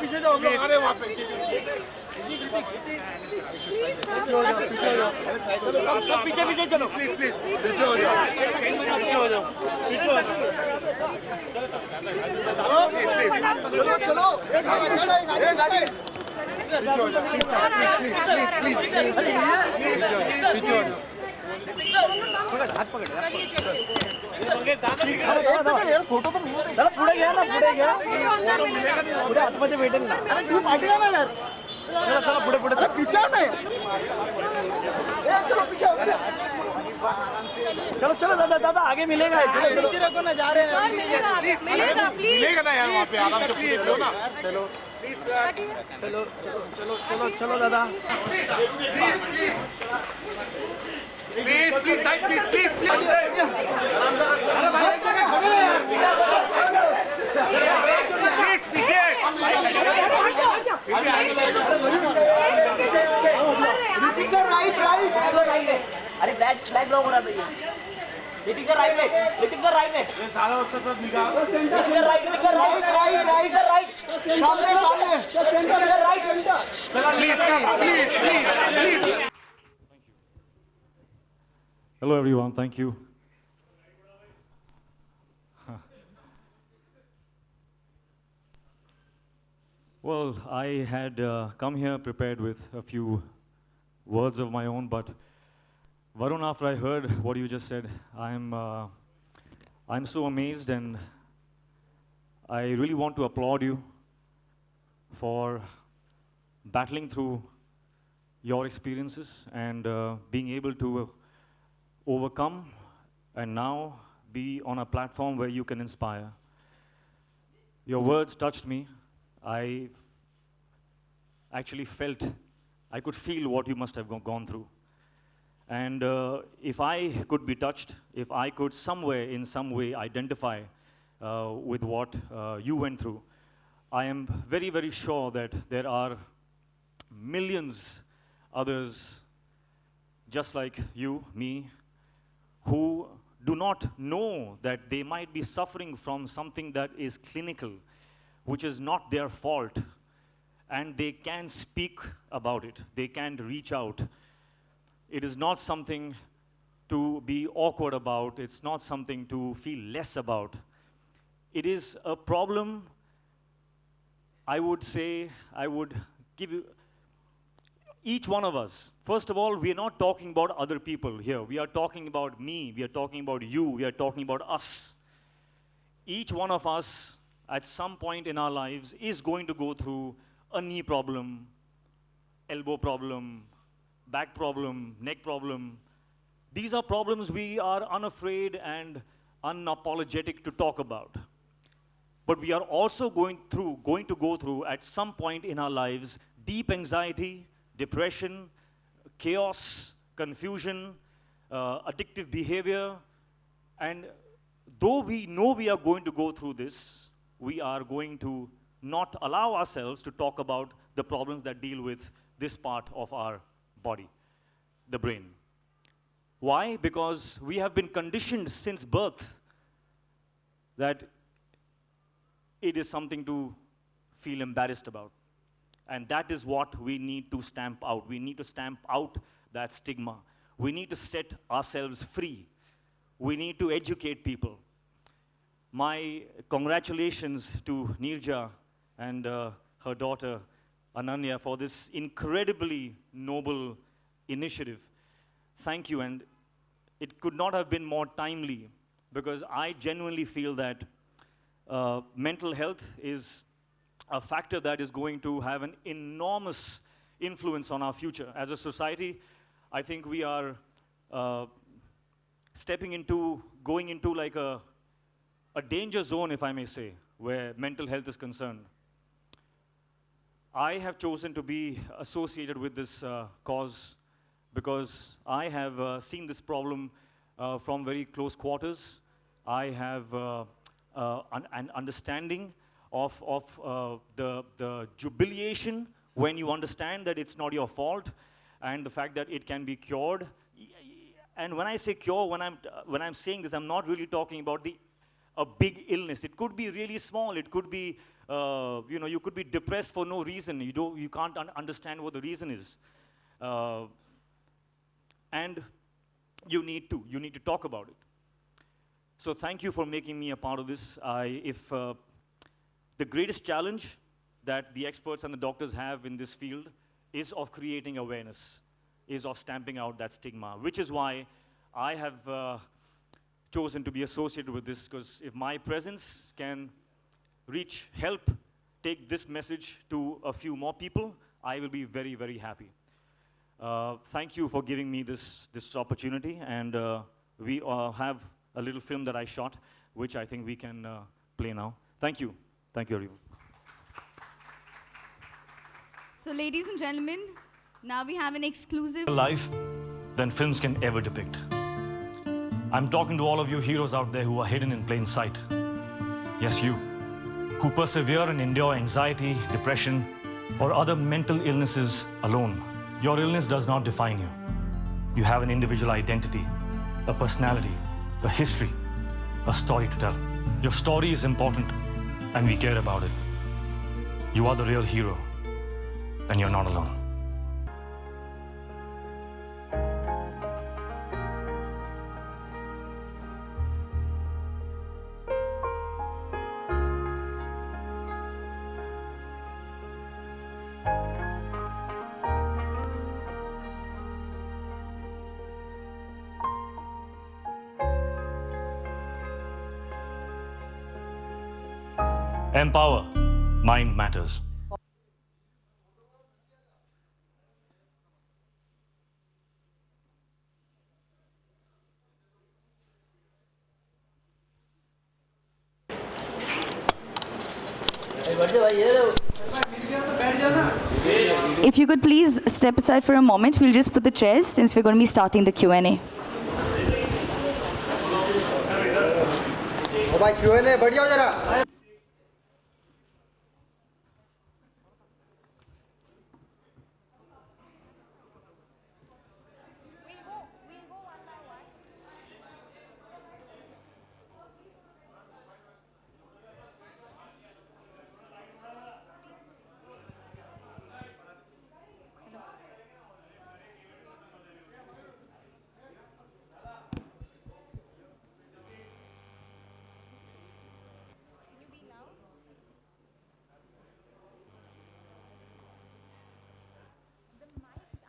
पीछे जाओ, हम लोग आ रहे हैं वहाँ पे। सब पीछे पीछे चलो, प्लीज प्लीज पीछे हो जाओ, पीछे हो जाओ, पीछे हो जाओ, चलो चलो, एक गाड़ी चलो, एक गाड़ी पीछे हो जाओ, प्लीज प्लीज पीछे हो जाओ, हाथ पकड़ यार, फोटो तो चलो पुढे घ्या ना, पुढे घ्या, पुढे आतमध्ये भेटेल ना. अरे तू पाठी ना यार, चला चला पुढे पुढे, पीछे नाही, चलो पीछे, चलो चलो दादा दादा आगे मिलेगा, नीचे रखो ना, जा रहे हैं, मिलेगा मिलेगा ना यार, वहाँ पे आराम से प्लीज लो ना, चलो चलो चलो चलो चलो चलो दादा, please please side, please please please, अरे भाई एक जगह खड़े हैं यार, प्लीज पीछे, ऋतिक सर राइट राइट, अरे फ्लैग ब्लॉक हो रहा है, ऋतिक सर राइट में, ऋतिक सर राइट में, ये सारा उत्तर तो निकाल, Hrithik sir right right right, सामने सामने, सेंटर राइट सेंटर, चलो please please please. Hello everyone, thank you. Well, I had come here prepared with a few words of my own, but Varun, after I heard what you just said, I'm so amazed, and I really want to applaud you for battling through your experiences and being able to overcome and now be on a platform where you can inspire. Your words touched me. I actually felt, I could feel what you must have gone through. And if I could be touched, if I could somewhere, in some way, identify with what you went through, I am very, very sure that there are millions others just like you, me, who do not know that they might be suffering from something that is clinical, which is not their fault, and they can speak about it. They can reach out. It is not something to be awkward about. It's not something to feel less about. It is a problem, I would say, I would give you, each one of us, first of all, we are not talking about other people here. We are talking about me. We are talking about you. We are talking about us. Each one of us, at some point in our lives, is going to go through a knee problem, elbow problem, back problem, neck problem. These are problems we are unafraid and unapologetic to talk about. But we are also going to go through, at some point in our lives, deep anxiety, depression, chaos, confusion, addictive behavior. And though we know we are going to go through this, we are going to not allow ourselves to talk about the problems that deal with this part of our body, the brain. Why? Because we have been conditioned since birth that it is something to feel embarrassed about. And that is what we need to stamp out. We need to stamp out that stigma. We need to set ourselves free. We need to educate people. My congratulations to Neerja and her daughter Ananya for this incredibly noble initiative. Thank you, and it could not have been more timely, because I genuinely feel that mental health is a factor that is going to have an enormous influence on our future. As a society, I think we are going into like a danger zone, if I may say, where mental health is concerned. I have chosen to be associated with this cause because I have seen this problem from very close quarters. I have an understanding of the jubilation when you understand that it's not your fault, and the fact that it can be cured. And when I say cure, when I'm saying this, I'm not really talking about the a big illness. It could be really small. It could be, you could be depressed for no reason. You can't understand what the reason is. And you need to talk about it. So thank you for making me a part of this. The greatest challenge that the experts and the doctors have in this field is of creating awareness, is of stamping out that stigma, which is why I have chosen to be associated with this, because if my presence can help take this message to a few more people, I will be very, very happy. Thank you for giving me this opportunity, and we have a little film that I shot, which I think we can play now. Thank you. Thank you, everyone. So, ladies and gentlemen, now we have an exclusive Life than films can ever depict. I'm talking to all of you heroes out there who are hidden in plain sight. Yes, you, who persevere and endure anxiety, depression, or other mental illnesses alone. Your illness does not define you. You have an individual identity, a personality, a history, a story to tell. Your story is important, and we care about it. You are the real hero, and you're not alone. Empower. Mind matters. If you could please step aside for a moment, we'll just put the chairs since we're going to be starting the Q&A. भाई Q&A बढ़ जाओ जरा.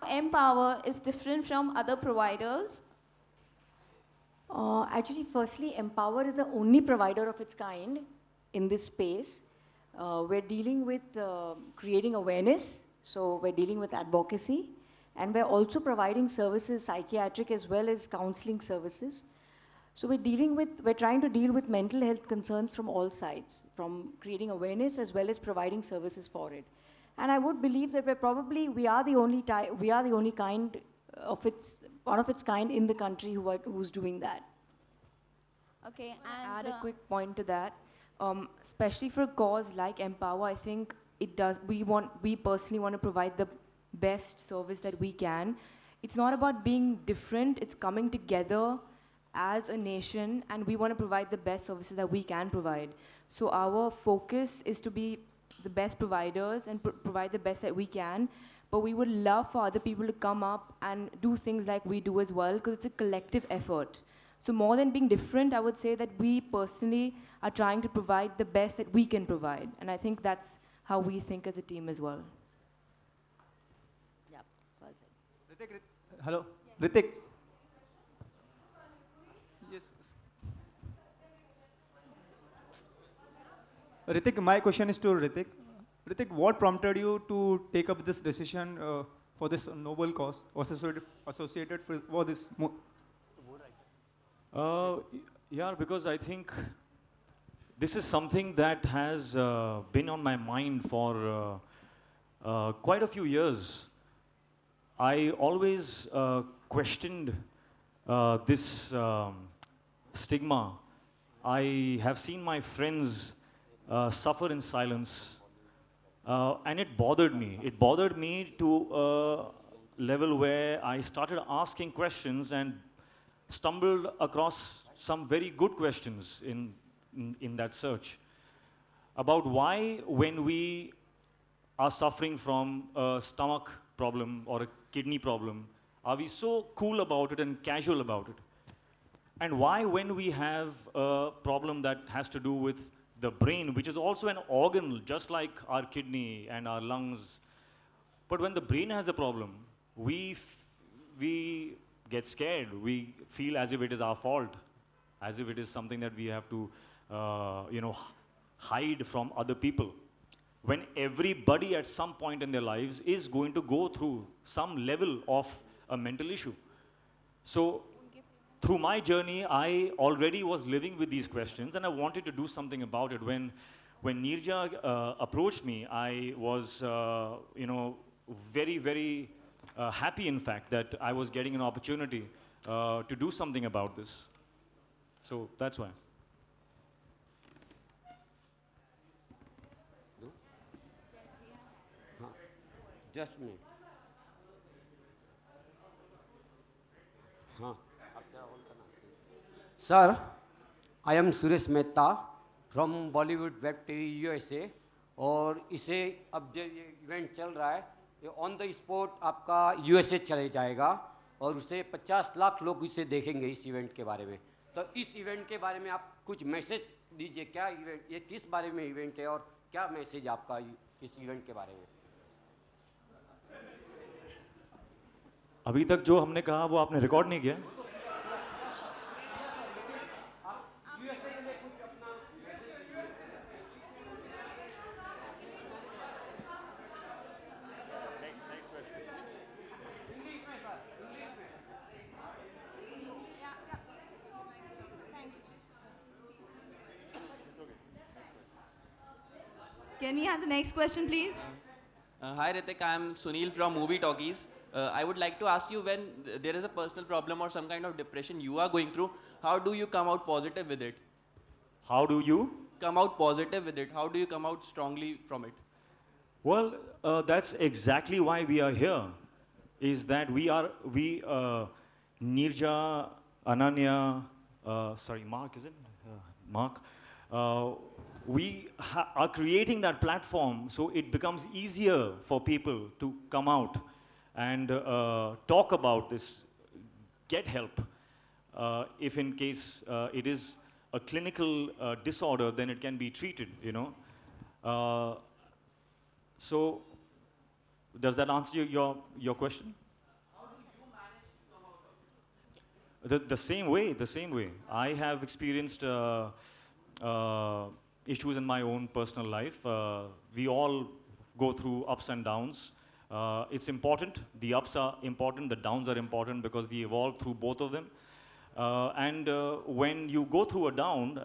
MPower is different from other providers? Actually, firstly, Empower is the only provider of its kind in this space. We're dealing with creating awareness, so we're dealing with advocacy, and we're also providing services, psychiatric as well as counseling services. So we're trying to deal with mental health concerns from all sides, from creating awareness as well as providing services for it. And I would believe that we are the only kind of one of its kind in the country who's doing that. Okay, Add and a quick point to that. Especially for a cause like Empower, I think it does. We personally want to provide the best service that we can. It's not about being different. It's coming together as a nation, and we want to provide the best services that we can provide. So our focus is to be the best providers and provide the best that we can. But we would love for other people to come up and do things like we do as well, because it's a collective effort. So more than being different, I would say that we personally are trying to provide the best that we can provide. And I think that's how we think as a team as well. Yeah, well said. Hrithik, hello, Hrithik. Yes. Hrithik, my question is to Hrithik. Hrithik, what prompted you to take up this decision for this noble cause associated for this? Yeah, because I think this is something that has been on my mind for quite a few years. I always questioned this stigma. I have seen my friends suffer in silence, and it bothered me. It bothered me to a level where I started asking questions and stumbled across some very good questions in in that search. About why, when we are suffering from a stomach problem or a kidney problem, are we so cool about it and casual about it? And why, when we have a problem that has to do with the brain, which is also an organ just like our kidney and our lungs, but when the brain has a problem, we get scared. We feel as if it is our fault, as if it is something that we have to, hide from other people. When everybody at some point in their lives is going to go through some level of a mental issue. So, through my journey, I already was living with these questions, and I wanted to do something about it. When Neerja approached me, I was, very, very happy, in fact, that I was getting an opportunity to do something about this. So that's why. Just a minute. Sir, I am Suresh Mehta from Bollywood Web TV USA और इसे अब जो ये event चल रहा है ये on the spot आपका यूएसए चले जाएगा और उसे 50 लाख लोग इसे देखेंगे इस इवेंट के बारे में। तो इस इवेंट के बारे में आप कुछ मैसेज दीजिए, क्या इवेंट ये किस बारे में इवेंट है और क्या मैसेज आपका इस इवेंट के बारे में? अभी तक जो हमने कहा वो आपने रिकॉर्ड नहीं किया। Can we have the next question, please? Hi Hrithik, I am Sunil from Movie Talkies. I would like to ask you, when there is a personal problem or some kind of depression you are going through, how do you come out positive with it? How do you? Come out positive with it. How do you come out strongly from it? Well, that's exactly why we are here. Is that Neerja, Ananya, Mark, is it? Mark. We are creating that platform so it becomes easier for people to come out and talk about this, get help. If in case it is a clinical disorder, then it can be treated, So, does that answer your question? How do you manage to come out of it? The same way. I have experienced issues in my own personal life. We all go through ups and downs. It's important. The ups are important. The downs are important because we evolve through both of them. And when you go through a down,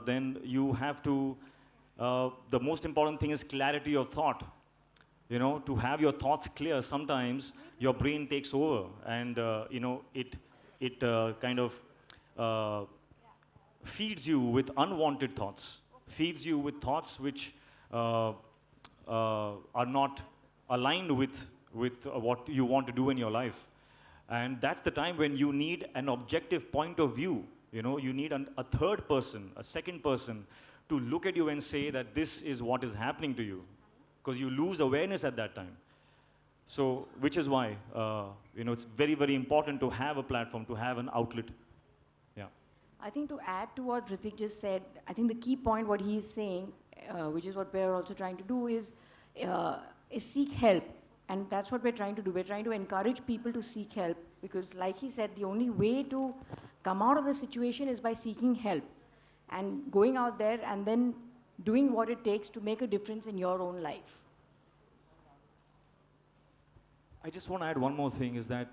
then you have to, the most important thing is clarity of thought. To have your thoughts clear, sometimes your brain takes over and, it kind of feeds you with unwanted thoughts, feeds you with thoughts which are not aligned with what you want to do in your life. And that's the time when you need an objective point of view. You need a third person, a second person to look at you and say that this is what is happening to you, because you lose awareness at that time. So, which is why, it's very, very important to have a platform, to have an outlet. Yeah. I think to add to what Hrithik just said, I think the key point what he is saying, which is what we're also trying to do, is seek help. And that's what we're trying to do. We're trying to encourage people to seek help because, like he said, the only way to come out of the situation is by seeking help and going out there and then doing what it takes to make a difference in your own life. I just want to add one more thing is that,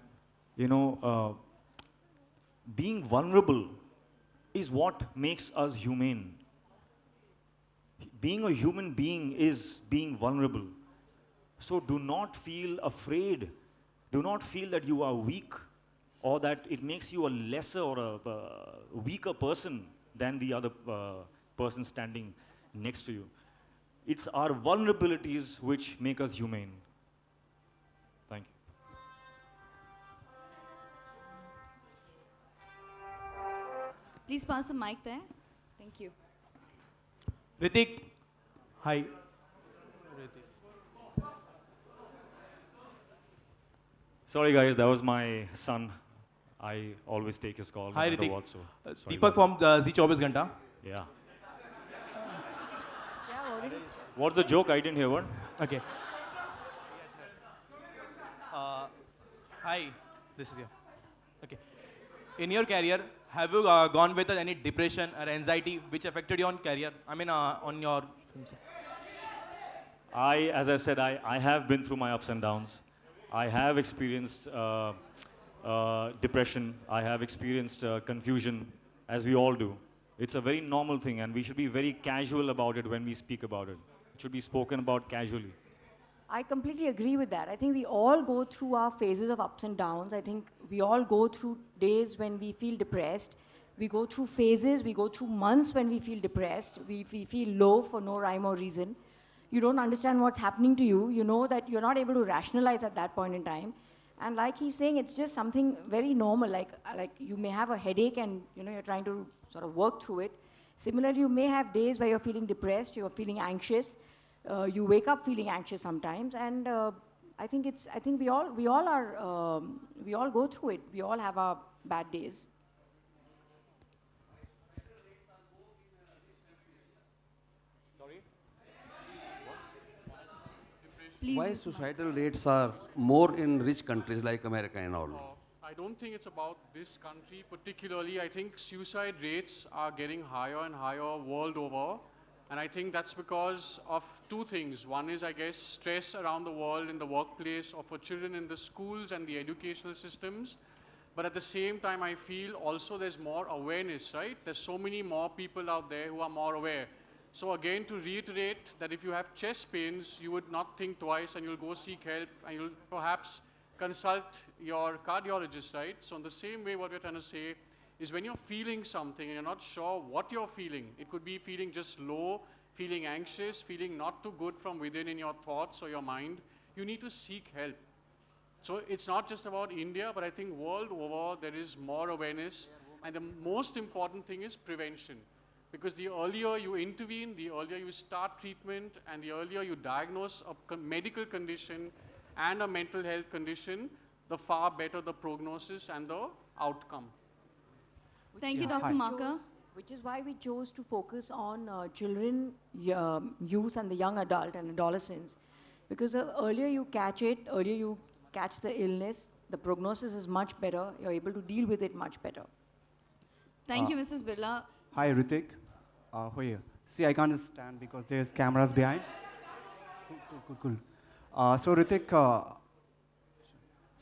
being vulnerable is what makes us humane. Being a human being is being vulnerable. So do not feel afraid. Do not feel that you are weak or that it makes you a lesser or a weaker person than the other person standing next to you. It's our vulnerabilities which make us humane. Thank you. Please pass the mic there. Thank you. Hrithik, hi. Sorry, guys, that was my son. I always take his call. Hi, no matter Hrithik. what, so sorry Deepak about from Zee 24 Ghanta. that. Yeah. What's the joke? I didn't hear what. Okay. Hi, this is you. Okay. In your career, have you gone with any depression or anxiety which affected your career? I mean, on your films? As I said, I have been through my ups and downs. I have experienced depression. I have experienced confusion, as we all do. It's a very normal thing, and we should be very casual about it when we speak about it. It should be spoken about casually. I completely agree with that. I think we all go through our phases of ups and downs. I think we all go through days when we feel depressed. We go through phases, we go through months when we feel depressed. We feel low for no rhyme or reason. You don't understand what's happening to you. You know that you're not able to rationalize at that point in time. And like he's saying, it's just something very normal. Like you may have a headache and you're trying to sort of work through it. Similarly, you may have days where you're feeling depressed, you're feeling anxious. You wake up feeling anxious sometimes, and I think we all go through it. We all have our bad days. Please. Why societal rates are more in rich countries like America and all? I don't think it's about this country particularly. I think suicide rates are getting higher and higher world over. And I think that's because of two things. One is, I guess, stress around the world in the workplace or for children in the schools and the educational systems. But at the same time, I feel also there's more awareness, right? There's so many more people out there who are more aware. So again, to reiterate that if you have chest pains, you would not think twice and you'll go seek help and you'll perhaps consult your cardiologist, right? So in the same way, what we're trying to say is when you're feeling something and you're not sure what you're feeling, it could be feeling just low, feeling anxious, feeling not too good from within in your thoughts or your mind, you need to seek help. So it's not just about India, but I think world over there is more awareness. And the most important thing is prevention. Because the earlier you intervene, the earlier you start treatment, and the earlier you diagnose a medical condition and a mental health condition, the far better the prognosis and the outcome. Thank you, Dr. Marker. Which is why we chose to focus on children, youth, and the young adult and adolescents. Because the earlier you catch it, earlier you catch the illness, the prognosis is much better. You're able to deal with it much better. Thank you, Mrs. Birla. Hi, Hrithik. Here. See, I can't stand because there's cameras behind. Cool. So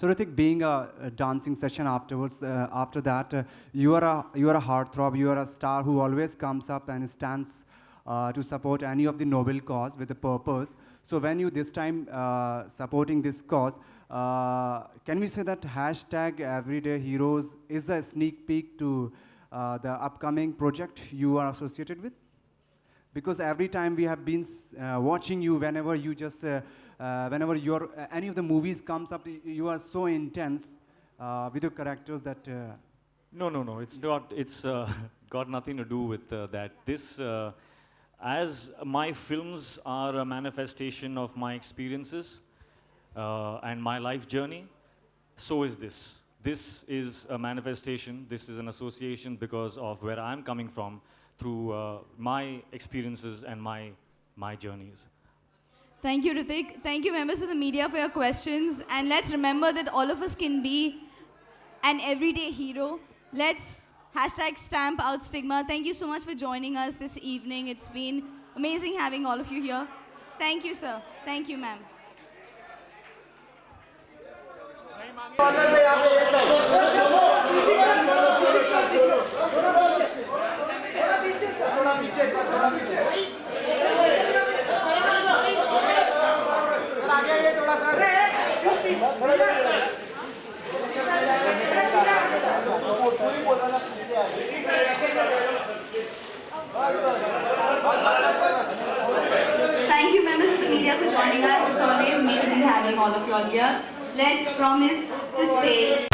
Hrithik, being a dancing session afterwards, after that, you are a heartthrob. You are a star who always comes up and stands to support any of the noble cause with a purpose. So when you this time supporting this cause, can we say that hashtag Everyday Heroes is a sneak peek to the upcoming project you are associated with? Because every time we have been watching you, whenever you just, whenever your any of the movies comes up, you are so intense with your characters that. No. It's not. It's got nothing to do with that. This, as my films are a manifestation of my experiences and my life journey, so is this. This is a manifestation. This is an association because of where I'm coming from, through my experiences and my journeys. Thank you, Hrithik. Thank you, members of the media, for your questions. And let's remember that all of us can be an everyday hero. Let's hashtag stamp out stigma. Thank you so much for joining us this evening. It's been amazing having all of you here. Thank you, sir. Thank you, ma'am. Thank you, members of the media, for joining us. It's always amazing having all of you all here. Let's promise to stay